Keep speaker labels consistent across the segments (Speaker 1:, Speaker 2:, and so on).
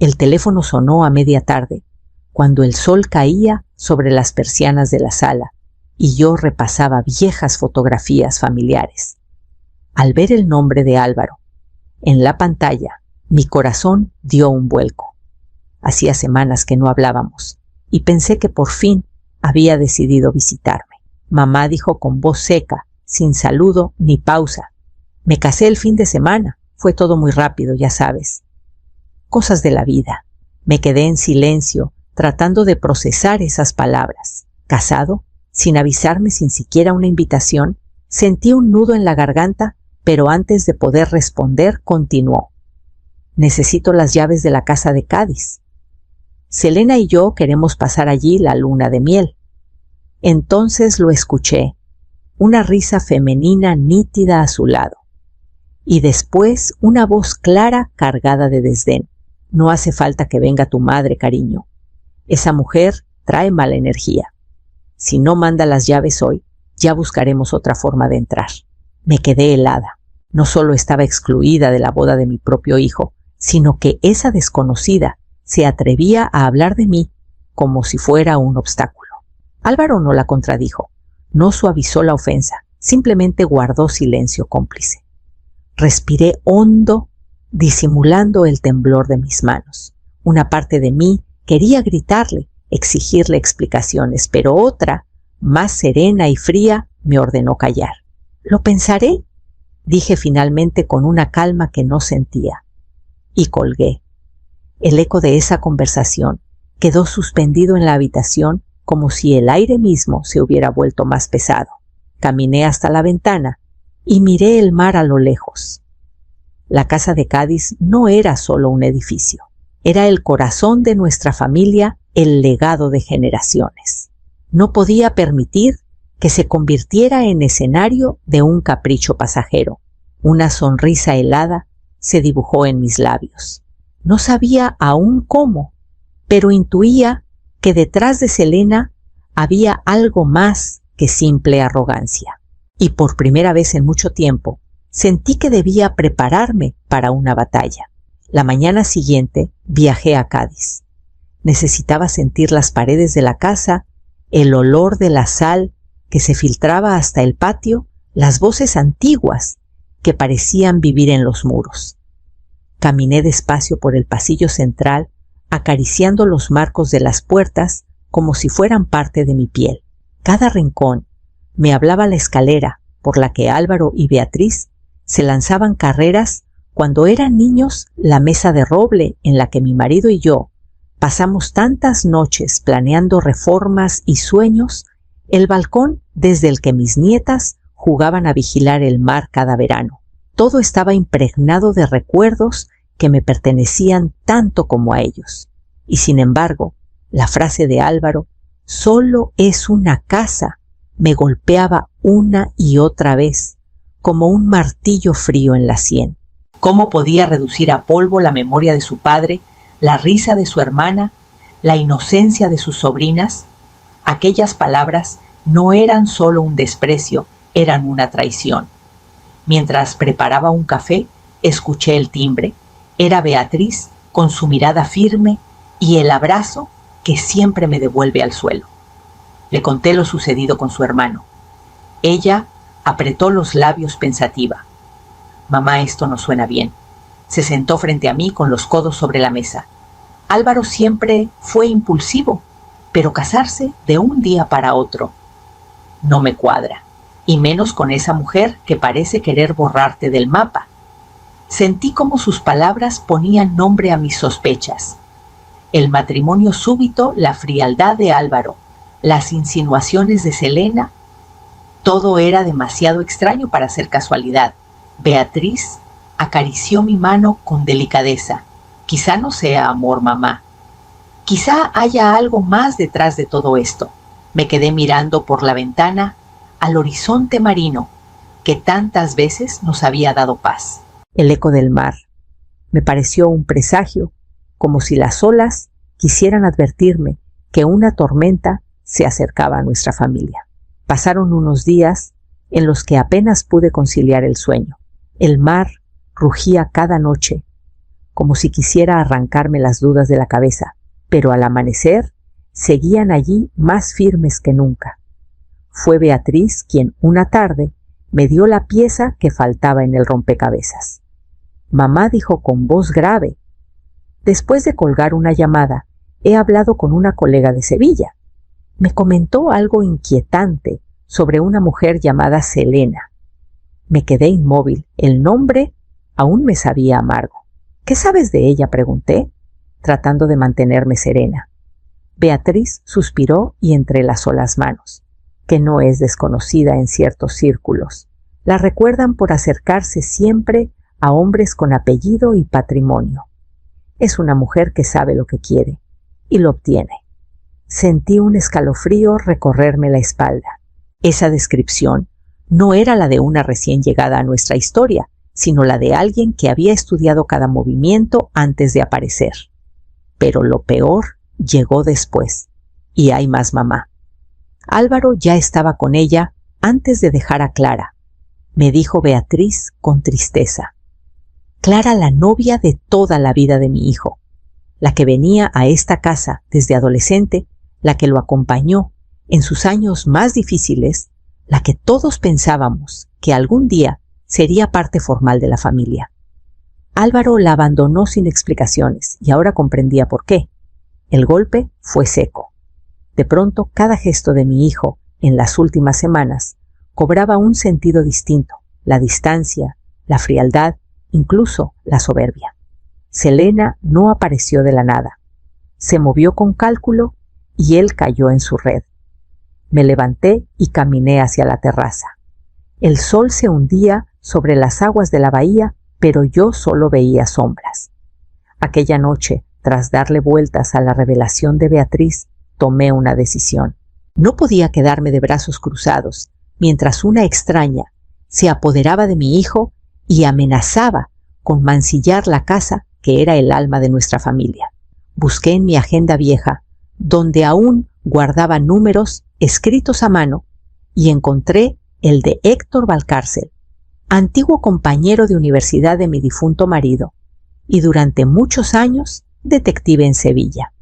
Speaker 1: El teléfono sonó a media tarde, cuando el sol caía sobre las persianas de la sala y yo repasaba viejas fotografías familiares. Al ver el nombre de Álvaro en la pantalla, mi corazón dio un vuelco. Hacía semanas que no hablábamos y pensé que por fin había decidido visitarme. Mamá dijo con voz seca, sin saludo ni pausa: me casé el fin de semana, fue todo muy rápido, ya sabes. Cosas de la vida. Me quedé en silencio, tratando de procesar esas palabras. ¿Casado? Sin avisarme, sin siquiera una invitación. Sentí un nudo en la garganta, pero antes de poder responder, continuó: necesito las llaves de la casa de Cádiz. Selena y yo queremos pasar allí la luna de miel. Entonces lo escuché, una risa femenina nítida a su lado. Y después una voz clara cargada de desdén: no hace falta que venga tu madre, cariño. Esa mujer trae mala energía. Si no manda las llaves hoy, ya buscaremos otra forma de entrar. Me quedé helada. No solo estaba excluida de la boda de mi propio hijo, sino que esa desconocida se atrevía a hablar de mí como si fuera un obstáculo. Álvaro no la contradijo, no suavizó la ofensa, simplemente guardó silencio cómplice. Respiré hondo, disimulando el temblor de mis manos. Una parte de mí quería gritarle, exigirle explicaciones, pero otra, más serena y fría, me ordenó callar. «Lo pensaré», dije finalmente con una calma que no sentía. Y colgué. El eco de esa conversación quedó suspendido en la habitación como si el aire mismo se hubiera vuelto más pesado. Caminé hasta la ventana y miré el mar a lo lejos. La casa de Cádiz no era solo un edificio, era el corazón de nuestra familia, el legado de generaciones. No podía permitir que se convirtiera en escenario de un capricho pasajero. Una sonrisa helada se dibujó en mis labios. No sabía aún cómo, pero intuía que detrás de Selena había algo más que simple arrogancia. Y por primera vez en mucho tiempo, sentí que debía prepararme para una batalla. La mañana siguiente viajé a Cádiz. Necesitaba sentir las paredes de la casa, el olor de la sal que se filtraba hasta el patio, las voces antiguas que parecían vivir en los muros. Caminé despacio por el pasillo central, acariciando los marcos de las puertas como si fueran parte de mi piel. Cada rincón me hablaba la escalera por la que Álvaro y Beatriz se lanzaban carreras cuando eran niños, la mesa de roble en la que mi marido y yo pasamos tantas noches planeando reformas y sueños, el balcón desde el que mis nietas jugaban a vigilar el mar cada verano. Todo estaba impregnado de recuerdos que me pertenecían tanto como a ellos. Y sin embargo, la frase de Álvaro, «solo es una casa», me golpeaba una y otra vez, como un martillo frío en la sien. ¿Cómo podía reducir a polvo la memoria de su padre, la risa de su hermana, la inocencia de sus sobrinas? Aquellas palabras no eran solo un desprecio, eran una traición. Mientras preparaba un café, escuché el timbre. Era Beatriz, con su mirada firme y el abrazo que siempre me devuelve al suelo. Le conté lo sucedido con su hermano. Ella apretó los labios pensativa. «Mamá, esto no suena bien». Se sentó frente a mí con los codos sobre la mesa. Álvaro siempre fue impulsivo, pero casarse de un día para otro no me cuadra, y menos con esa mujer que parece querer borrarte del mapa. Sentí como sus palabras ponían nombre a mis sospechas. El matrimonio súbito, la frialdad de Álvaro, las insinuaciones de Selena, todo era demasiado extraño para ser casualidad. Beatriz acarició mi mano con delicadeza. Quizá no sea amor, mamá. Quizá haya algo más detrás de todo esto. Me quedé mirando por la ventana al horizonte marino que tantas veces nos había dado paz. El eco del mar me pareció un presagio, como si las olas quisieran advertirme que una tormenta se acercaba a nuestra familia. Pasaron unos días en los que apenas pude conciliar el sueño. El mar rugía cada noche, como si quisiera arrancarme las dudas de la cabeza, pero al amanecer seguían allí más firmes que nunca. Fue Beatriz quien una tarde me dio la pieza que faltaba en el rompecabezas. Mamá dijo con voz grave: después de colgar una llamada, he hablado con una colega de Sevilla. Me comentó algo inquietante sobre una mujer llamada Selena. Me quedé inmóvil. El nombre aún me sabía amargo. ¿Qué sabes de ella?, pregunté, tratando de mantenerme serena. Beatriz suspiró y entrelazó las manos. Que no es desconocida en ciertos círculos. La recuerdan por acercarse siempre a hombres con apellido y patrimonio. Es una mujer que sabe lo que quiere y lo obtiene. Sentí un escalofrío recorrerme la espalda. Esa descripción no era la de una recién llegada a nuestra historia, sino la de alguien que había estudiado cada movimiento antes de aparecer. Pero lo peor llegó después, y hay más, mamá. Álvaro ya estaba con ella antes de dejar a Clara, me dijo Beatriz con tristeza. Clara, la novia de toda la vida de mi hijo, la que venía a esta casa desde adolescente, la que lo acompañó en sus años más difíciles, la que todos pensábamos que algún día sería parte formal de la familia. Álvaro la abandonó sin explicaciones y ahora comprendía por qué. El golpe fue seco. De pronto, cada gesto de mi hijo en las últimas semanas cobraba un sentido distinto: la distancia, la frialdad, incluso la soberbia. Selena no apareció de la nada. Se movió con cálculo y él cayó en su red. Me levanté y caminé hacia la terraza. El sol se hundía sobre las aguas de la bahía, pero yo solo veía sombras. Aquella noche, tras darle vueltas a la revelación de Beatriz, tomé una decisión. No podía quedarme de brazos cruzados mientras una extraña se apoderaba de mi hijo y amenazaba con mancillar la casa que era el alma de nuestra familia. Busqué en mi agenda vieja, donde aún guardaba números escritos a mano, y encontré el de Héctor Valcárcel, antiguo compañero de universidad de mi difunto marido, y durante muchos años detective en Sevilla.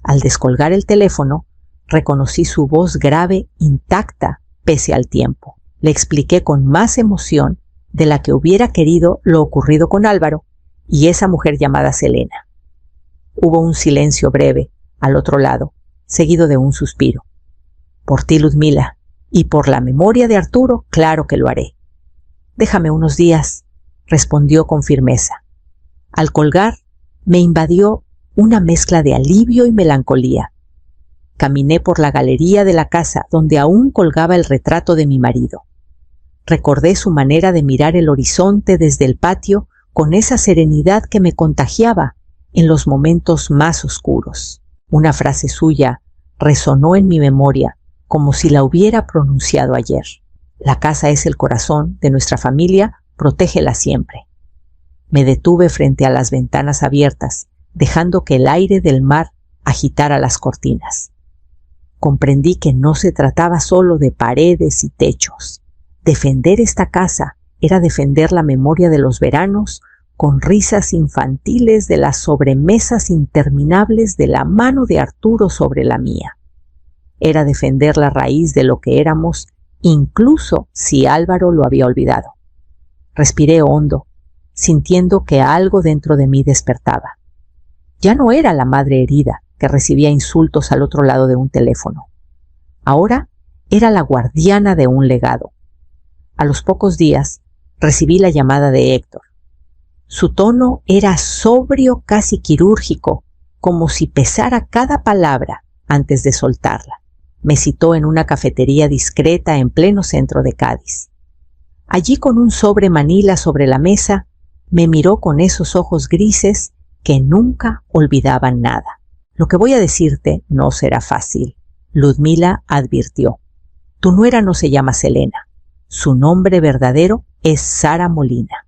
Speaker 1: Al descolgar el teléfono, reconocí su voz grave, intacta, pese al tiempo. Le expliqué con más emoción de la que hubiera querido lo ocurrido con Álvaro y esa mujer llamada Selena. Hubo un silencio breve al otro lado, seguido de un suspiro. Por ti, Ludmila, y por la memoria de Arturo, claro que lo haré. Déjame unos días, respondió con firmeza. Al colgar, me invadió una mezcla de alivio y melancolía. Caminé por la galería de la casa donde aún colgaba el retrato de mi marido. Recordé su manera de mirar el horizonte desde el patio con esa serenidad que me contagiaba en los momentos más oscuros. Una frase suya resonó en mi memoria como si la hubiera pronunciado ayer. La casa es el corazón de nuestra familia, protégela siempre. Me detuve frente a las ventanas abiertas, dejando que el aire del mar agitara las cortinas. Comprendí que no se trataba solo de paredes y techos. Defender esta casa era defender la memoria de los veranos con risas infantiles, de las sobremesas interminables de la mano de Arturo sobre la mía. Era defender la raíz de lo que éramos, incluso si Álvaro lo había olvidado. Respiré hondo, sintiendo que algo dentro de mí despertaba. Ya no era la madre herida que recibía insultos al otro lado de un teléfono. Ahora era la guardiana de un legado. A los pocos días recibí la llamada de Héctor. Su tono era sobrio, casi quirúrgico, como si pesara cada palabra antes de soltarla. Me citó en una cafetería discreta en pleno centro de Cádiz. Allí, con un sobre manila sobre la mesa, me miró con esos ojos grises que nunca olvidaban nada. Lo que voy a decirte no será fácil, Ludmila advirtió. Tu nuera no se llama Selena. Su nombre verdadero es Sara Molina.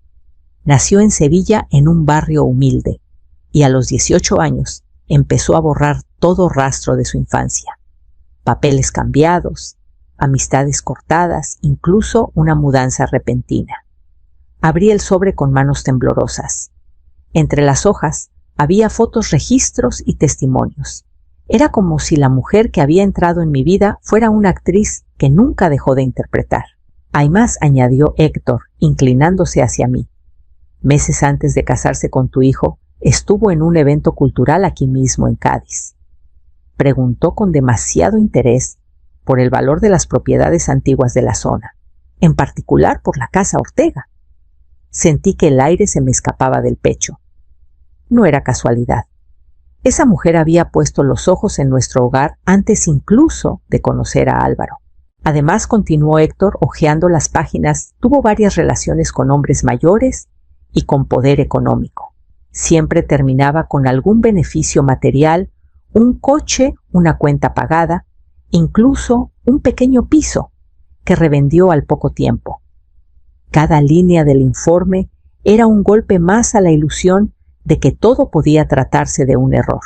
Speaker 1: Nació en Sevilla en un barrio humilde y a los 18 años empezó a borrar todo rastro de su infancia. Papeles cambiados, amistades cortadas, incluso una mudanza repentina. Abrí el sobre con manos temblorosas. Entre las hojas había fotos, registros y testimonios. Era como si la mujer que había entrado en mi vida fuera una actriz que nunca dejó de interpretar. Hay más, añadió Héctor, inclinándose hacia mí. Meses antes de casarse con tu hijo, estuvo en un evento cultural aquí mismo en Cádiz. Preguntó con demasiado interés por el valor de las propiedades antiguas de la zona, en particular por la casa Ortega. Sentí que el aire se me escapaba del pecho. No era casualidad. Esa mujer había puesto los ojos en nuestro hogar antes incluso de conocer a Álvaro. Además, continuó Héctor, hojeando las páginas, tuvo varias relaciones con hombres mayores y con poder económico. Siempre terminaba con algún beneficio material, un coche, una cuenta pagada, incluso un pequeño piso que revendió al poco tiempo. Cada línea del informe era un golpe más a la ilusión de que todo podía tratarse de un error.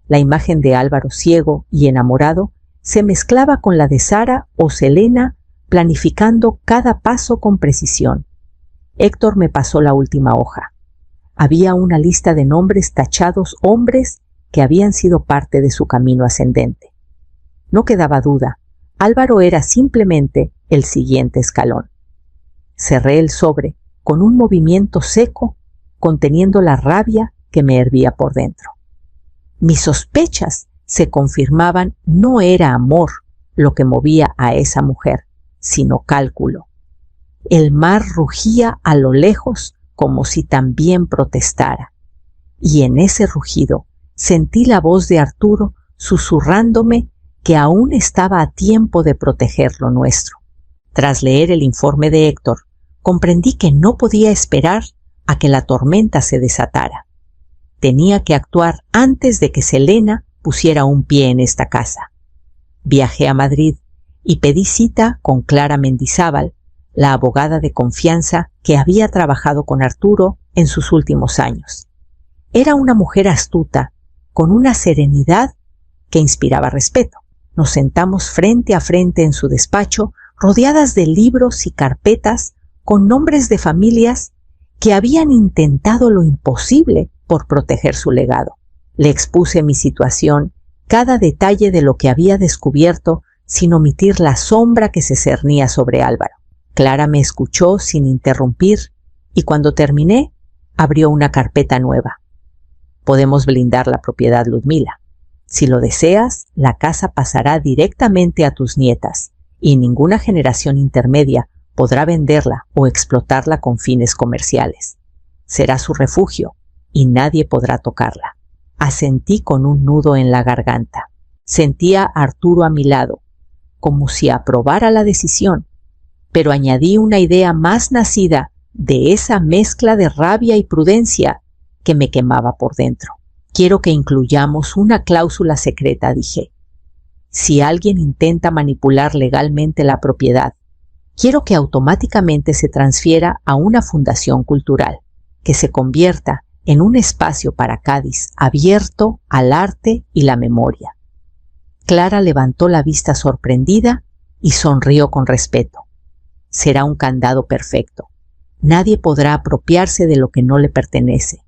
Speaker 1: La imagen de Álvaro ciego y enamorado se mezclaba con la de Sara o Selena, planificando cada paso con precisión. Héctor me pasó la última hoja. Había una lista de nombres tachados, hombres que habían sido parte de su camino ascendente. No quedaba duda, Álvaro era simplemente el siguiente escalón. Cerré el sobre con un movimiento seco, conteniendo la rabia que me hervía por dentro. Mis sospechas se confirmaban. No era amor lo que movía a esa mujer, sino cálculo. El mar rugía a lo lejos como si también protestara, y en ese rugido sentí la voz de Arturo susurrándome que aún estaba a tiempo de proteger lo nuestro. Tras leer el informe de Héctor, comprendí que no podía esperar a que la tormenta se desatara. Tenía que actuar antes de que Selena pusiera un pie en esta casa. Viajé a Madrid y pedí cita con Clara Mendizábal, la abogada de confianza que había trabajado con Arturo en sus últimos años. Era una mujer astuta, con una serenidad que inspiraba respeto. Nos sentamos frente a frente en su despacho, rodeadas de libros y carpetas con nombres de familias que habían intentado lo imposible por proteger su legado. Le expuse mi situación, cada detalle de lo que había descubierto, sin omitir la sombra que se cernía sobre Álvaro. Clara me escuchó sin interrumpir y cuando terminé, abrió una carpeta nueva. Podemos blindar la propiedad, Ludmila. Si lo deseas, la casa pasará directamente a tus nietas y ninguna generación intermedia podrá venderla o explotarla con fines comerciales. Será su refugio y nadie podrá tocarla. Asentí con un nudo en la garganta. Sentía a Arturo a mi lado, como si aprobara la decisión, pero añadí una idea más nacida de esa mezcla de rabia y prudencia que me quemaba por dentro. Quiero que incluyamos una cláusula secreta, dije. Si alguien intenta manipular legalmente la propiedad, quiero que automáticamente se transfiera a una fundación cultural, que se convierta en un espacio para Cádiz abierto al arte y la memoria. Clara levantó la vista sorprendida y sonrió con respeto. Será un candado perfecto. Nadie podrá apropiarse de lo que no le pertenece.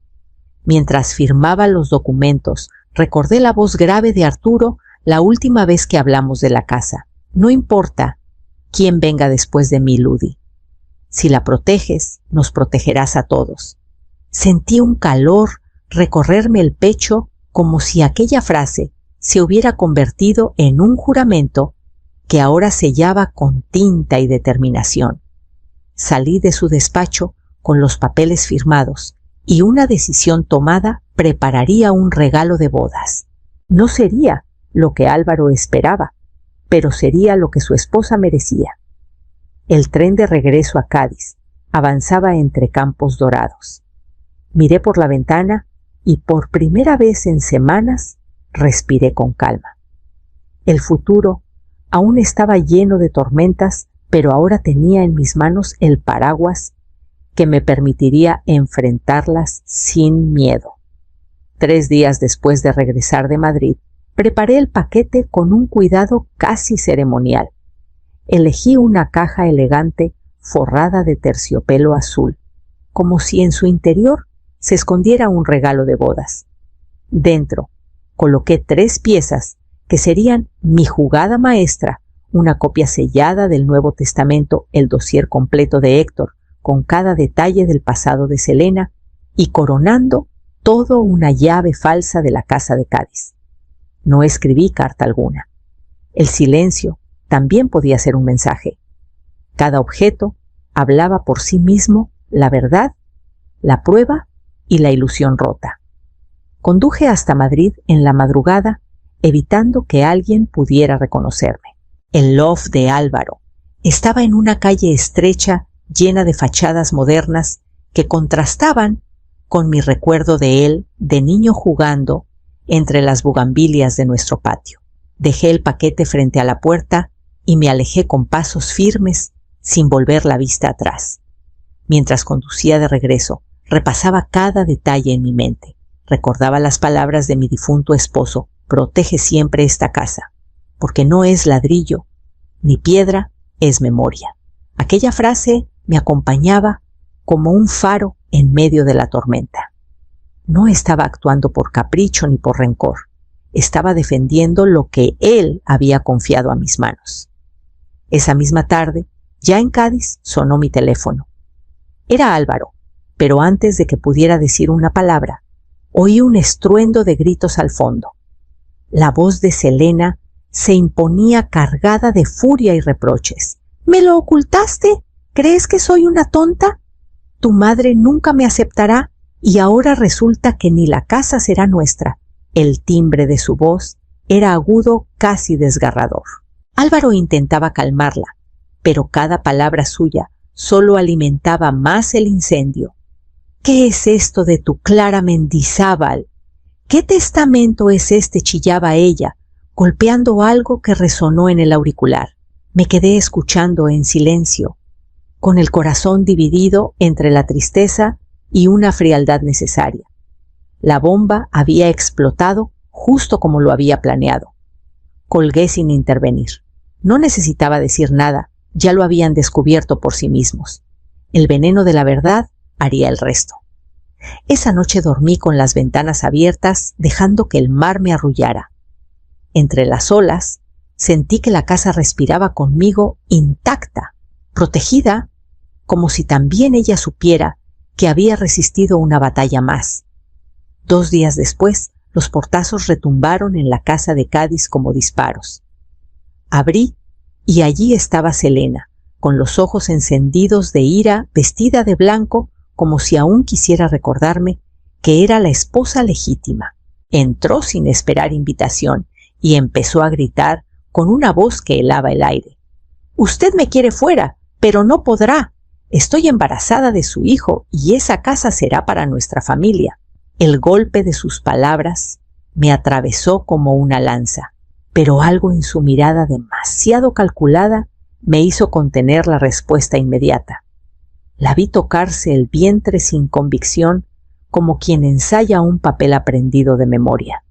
Speaker 1: Mientras firmaba los documentos, recordé la voz grave de Arturo la última vez que hablamos de la casa. No importa quién venga después de mí, Ludi. Si la proteges, nos protegerás a todos. Sentí un calor recorrerme el pecho como si aquella frase se hubiera convertido en un juramento que ahora sellaba con tinta y determinación. Salí de su despacho con los papeles firmados y una decisión tomada prepararía un regalo de bodas. No sería lo que Álvaro esperaba, pero sería lo que su esposa merecía. El tren de regreso a Cádiz avanzaba entre campos dorados. Miré por la ventana y por primera vez en semanas respiré con calma. El futuro aún estaba lleno de tormentas, pero ahora tenía en mis manos el paraguas que me permitiría enfrentarlas sin miedo. 3 días después de regresar de Madrid, preparé el paquete con un cuidado casi ceremonial. Elegí una caja elegante forrada de terciopelo azul, como si en su interior se escondiera un regalo de bodas. Dentro coloqué 3 piezas que serían mi jugada maestra, una copia sellada del Nuevo Testamento, el dossier completo de Héctor, con cada detalle del pasado de Selena, y coronando todo una llave falsa de la casa de Cádiz. No escribí carta alguna. El silencio también podía ser un mensaje. Cada objeto hablaba por sí mismo la verdad, la prueba y la ilusión rota. Conduje hasta Madrid en la madrugada, evitando que alguien pudiera reconocerme. El loft de Álvaro estaba en una calle estrecha llena de fachadas modernas que contrastaban con mi recuerdo de él de niño jugando entre las bugambilias de nuestro patio. Dejé el paquete frente a la puerta y me alejé con pasos firmes sin volver la vista atrás. Mientras conducía de regreso, repasaba cada detalle en mi mente. Recordaba las palabras de mi difunto esposo: protege siempre esta casa, porque no es ladrillo, ni piedra, es memoria. Aquella frase me acompañaba como un faro en medio de la tormenta. No estaba actuando por capricho ni por rencor. Estaba defendiendo lo que él había confiado a mis manos. Esa misma tarde, ya en Cádiz, sonó mi teléfono. Era Álvaro, pero antes de que pudiera decir una palabra, oí un estruendo de gritos al fondo. La voz de Selena se imponía cargada de furia y reproches. ¿Me lo ocultaste? ¿Crees que soy una tonta? Tu madre nunca me aceptará y ahora resulta que ni la casa será nuestra. El timbre de su voz era agudo, casi desgarrador. Álvaro intentaba calmarla, pero cada palabra suya solo alimentaba más el incendio. ¿Qué es esto de tu Clara Mendizábal? ¿Qué testamento es este?, chillaba ella, golpeando algo que resonó en el auricular. Me quedé escuchando en silencio, con el corazón dividido entre la tristeza y una frialdad necesaria. La bomba había explotado justo como lo había planeado. Colgué sin intervenir. No necesitaba decir nada, ya lo habían descubierto por sí mismos. El veneno de la verdad haría el resto. Esa noche dormí con las ventanas abiertas, dejando que el mar me arrullara. Entre las olas, sentí que la casa respiraba conmigo intacta, protegida, como si también ella supiera que había resistido una batalla más. 2 días después, los portazos retumbaron en la casa de Cádiz como disparos. Abrí y allí estaba Selena, con los ojos encendidos de ira, vestida de blanco, como si aún quisiera recordarme que era la esposa legítima. Entró sin esperar invitación y empezó a gritar con una voz que helaba el aire. «Usted me quiere fuera, pero no podrá. Estoy embarazada de su hijo y esa casa será para nuestra familia». El golpe de sus palabras me atravesó como una lanza, pero algo en su mirada demasiado calculada me hizo contener la respuesta inmediata. La vi tocarse el vientre sin convicción, como quien ensaya un papel aprendido de memoria.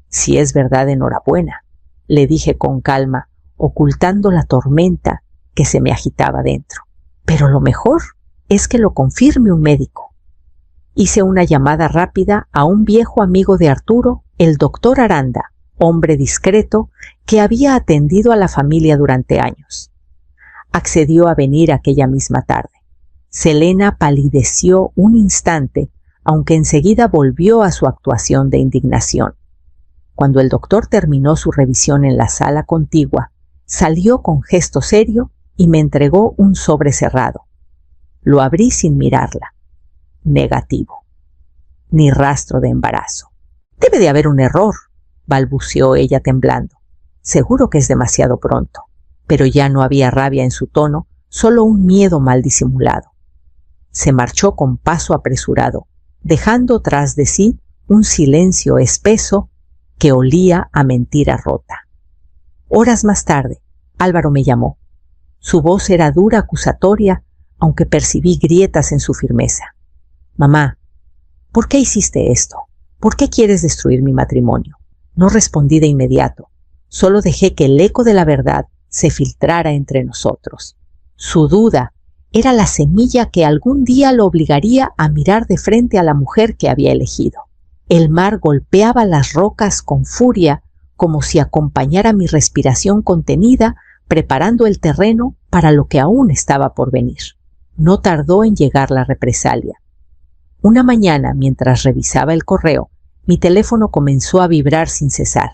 Speaker 1: «Si es verdad, enhorabuena», le dije con calma, ocultando la tormenta que se me agitaba dentro. «Pero lo mejor es que lo confirme un médico». Hice una llamada rápida a un viejo amigo de Arturo, el doctor Aranda, hombre discreto que había atendido a la familia durante años. Accedió a venir aquella misma tarde. Selena palideció un instante, aunque enseguida volvió a su actuación de indignación. Cuando el doctor terminó su revisión en la sala contigua, salió con gesto serio y me entregó un sobre cerrado. Lo abrí sin mirarla. Negativo. Ni rastro de embarazo. «Debe de haber un error», balbuceó ella temblando. «Seguro que es demasiado pronto». Pero ya no había rabia en su tono, solo un miedo mal disimulado. Se marchó con paso apresurado, dejando tras de sí un silencio espeso que olía a mentira rota. Horas más tarde, Álvaro me llamó. Su voz era dura, acusatoria, aunque percibí grietas en su firmeza. «Mamá, ¿por qué hiciste esto? ¿Por qué quieres destruir mi matrimonio?». No respondí de inmediato, solo dejé que el eco de la verdad se filtrara entre nosotros. Su duda, era la semilla que algún día lo obligaría a mirar de frente a la mujer que había elegido. El mar golpeaba las rocas con furia, como si acompañara mi respiración contenida, preparando el terreno para lo que aún estaba por venir. No tardó en llegar la represalia. Una mañana, mientras revisaba el correo, mi teléfono comenzó a vibrar sin cesar.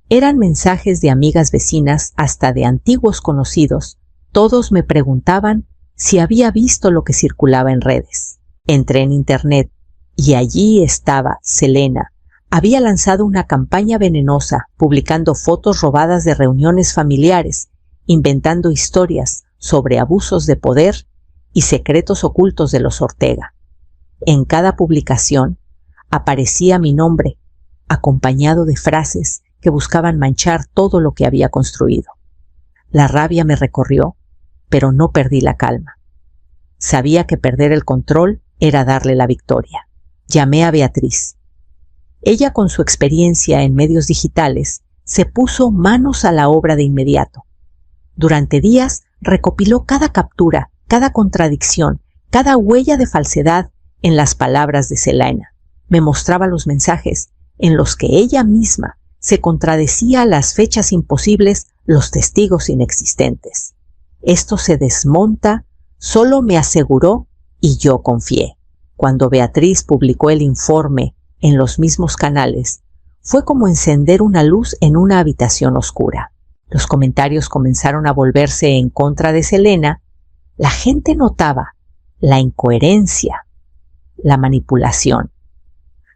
Speaker 1: Eran mensajes de amigas vecinas, hasta de antiguos conocidos. Todos me preguntaban si había visto lo que circulaba en redes. Entré en internet y allí estaba Selena. Había lanzado una campaña venenosa, publicando fotos robadas de reuniones familiares, inventando historias sobre abusos de poder y secretos ocultos de los Ortega. En cada publicación aparecía mi nombre, acompañado de frases que buscaban manchar todo lo que había construido. La rabia me recorrió, pero no perdí la calma. Sabía que perder el control era darle la victoria. Llamé a Beatriz. Ella, con su experiencia en medios digitales, se puso manos a la obra de inmediato. Durante días recopiló cada captura, cada contradicción, cada huella de falsedad en las palabras de Selena. Me mostraba los mensajes en los que ella misma se contradecía las fechas imposibles, los testigos inexistentes. Esto se desmonta, solo me aseguró, y yo confié. Cuando Beatriz publicó el informe en los mismos canales, fue como encender una luz en una habitación oscura. Los comentarios comenzaron a volverse en contra de Selena. La gente notaba la incoherencia, la manipulación.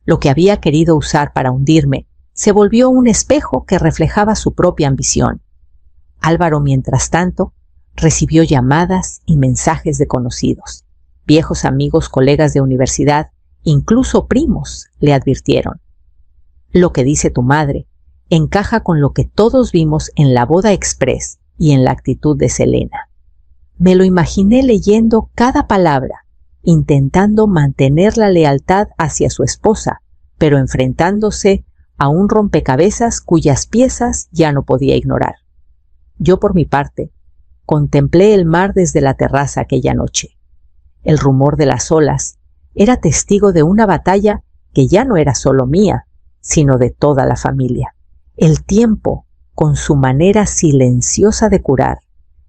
Speaker 1: Lo que había querido usar para hundirme se volvió un espejo que reflejaba su propia ambición. Álvaro, mientras tanto, recibió llamadas y mensajes de conocidos. Viejos amigos, colegas de universidad, incluso primos, le advirtieron: lo que dice tu madre encaja con lo que todos vimos en la boda express y en la actitud de Selena. Me lo imaginé leyendo cada palabra, intentando mantener la lealtad hacia su esposa, pero enfrentándose a un rompecabezas cuyas piezas ya no podía ignorar. Yo, por mi parte, contemplé el mar desde la terraza aquella noche. El rumor de las olas era testigo de una batalla que ya no era solo mía, sino de toda la familia. El tiempo, con su manera silenciosa de curar,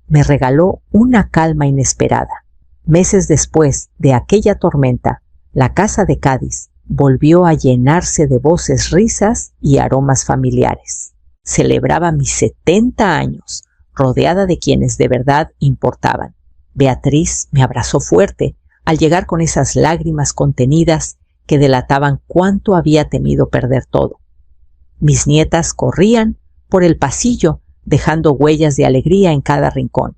Speaker 1: me regaló una calma inesperada. Meses después de aquella tormenta, la casa de Cádiz volvió a llenarse de voces, risas y aromas familiares. Celebraba mis 70 años, rodeada de quienes de verdad importaban. Beatriz me abrazó fuerte al llegar con esas lágrimas contenidas que delataban cuánto había temido perder todo. Mis nietas corrían por el pasillo, dejando huellas de alegría en cada rincón.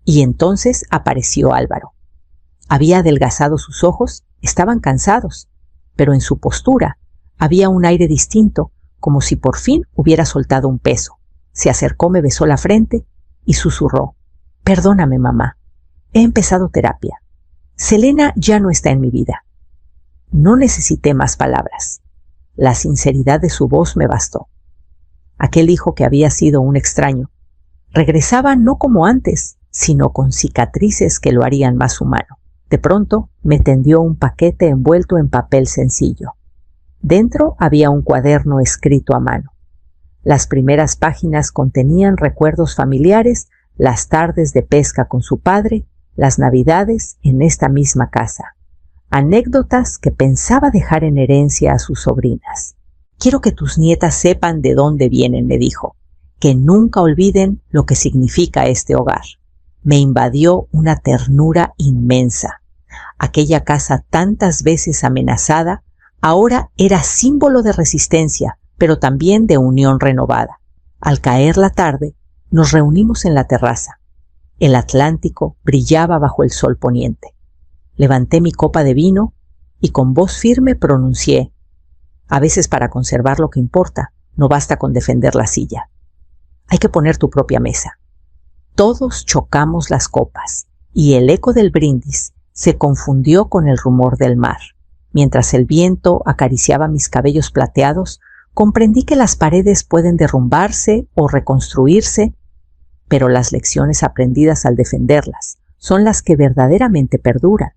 Speaker 1: Y entonces apareció Álvaro. Había adelgazado sus ojos, estaban cansados, pero en su postura había un aire distinto, como si por fin hubiera soltado un peso. Se acercó, me besó la frente y susurró: perdóname, mamá, he empezado terapia. Selena ya no está en mi vida. No necesité más palabras. La sinceridad de su voz me bastó. Aquel hijo que había sido un extraño regresaba no como antes, sino con cicatrices que lo harían más humano. De pronto me tendió un paquete envuelto en papel sencillo. Dentro había un cuaderno escrito a mano. Las primeras páginas contenían recuerdos familiares, las tardes de pesca con su padre, las navidades en esta misma casa. Anécdotas que pensaba dejar en herencia a sus sobrinas. Quiero que tus nietas sepan de dónde vienen, me dijo, que nunca olviden lo que significa este hogar. Me invadió una ternura inmensa. Aquella casa tantas veces amenazada, ahora era símbolo de resistencia, pero también de unión renovada. Al caer la tarde, nos reunimos en la terraza. El Atlántico brillaba bajo el sol poniente. Levanté mi copa de vino y con voz firme pronuncié: a veces, para conservar lo que importa, no basta con defender la silla. Hay que poner tu propia mesa. Todos chocamos las copas y el eco del brindis se confundió con el rumor del mar. Mientras el viento acariciaba mis cabellos plateados, comprendí que las paredes pueden derrumbarse o reconstruirse, pero las lecciones aprendidas al defenderlas son las que verdaderamente perduran.